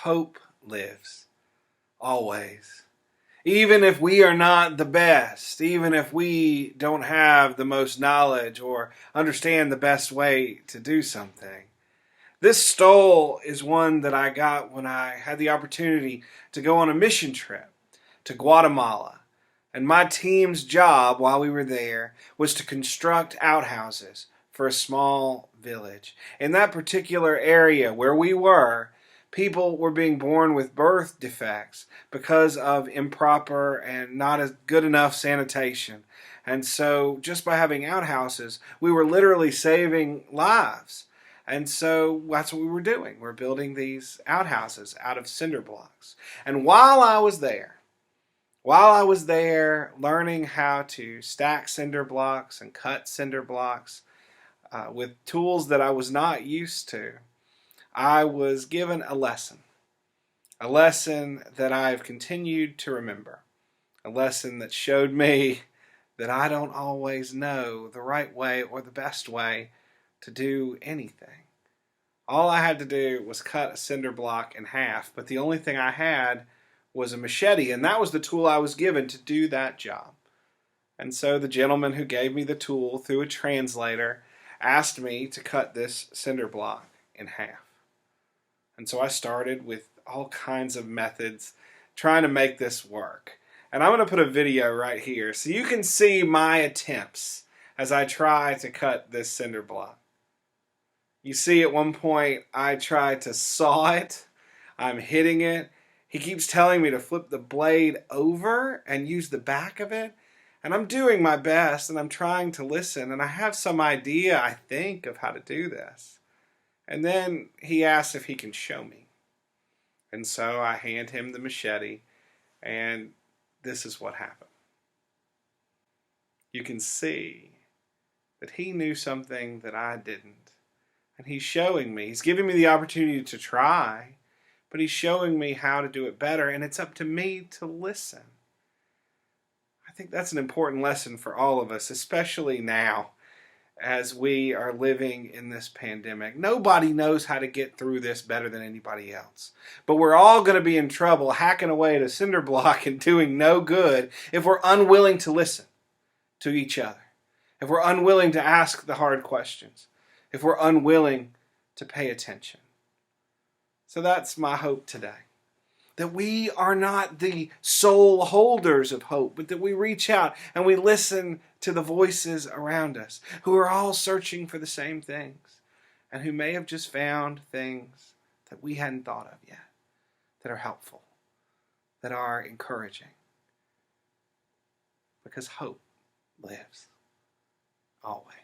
Hope lives, always. Even if we are not the best, even if we don't have the most knowledge or understand the best way to do something. This stole is one that I got when I had the opportunity to go on a mission trip to Guatemala. And my team's job while we were there was to construct outhouses for a small village. In that particular area where we were, people were being born with birth defects because of improper and not as good enough sanitation. And so just by having outhouses, we were literally saving lives. And so that's what we were doing. We're building these outhouses out of cinder blocks. And while I was there learning how to stack cinder blocks and cut cinder blocks with tools that I was not used to, I was given a lesson that I've continued to remember, a lesson that showed me that I don't always know the right way or the best way to do anything. All I had to do was cut a cinder block in half, but the only thing I had was a machete, and that was the tool I was given to do that job. And so the gentleman who gave me the tool through a translator asked me to cut this cinder block in half. And so I started with all kinds of methods trying to make this work. And I'm going to put a video right here so you can see my attempts as I try to cut this cinder block. You see at one point I try to saw it. I'm hitting it. He keeps telling me to flip the blade over and use the back of it. And I'm doing my best and I'm trying to listen. And I have some idea, I think, of how to do this. And then he asks if he can show me. And so I hand him the machete, and this is what happened. You can see that he knew something that I didn't. And he's showing me. He's giving me the opportunity to try, but he's showing me how to do it better, and it's up to me to listen. I think that's an important lesson for all of us, especially now as we are living in this pandemic. Nobody knows how to get through this better than anybody else. But we're all going to be in trouble hacking away at a cinder block and doing no good if we're unwilling to listen to each other, if we're unwilling to ask the hard questions, if we're unwilling to pay attention. So that's my hope today. That we are not the sole holders of hope, but that we reach out and we listen to the voices around us who are all searching for the same things and who may have just found things that we hadn't thought of yet, that are helpful, that are encouraging. Because hope lives always.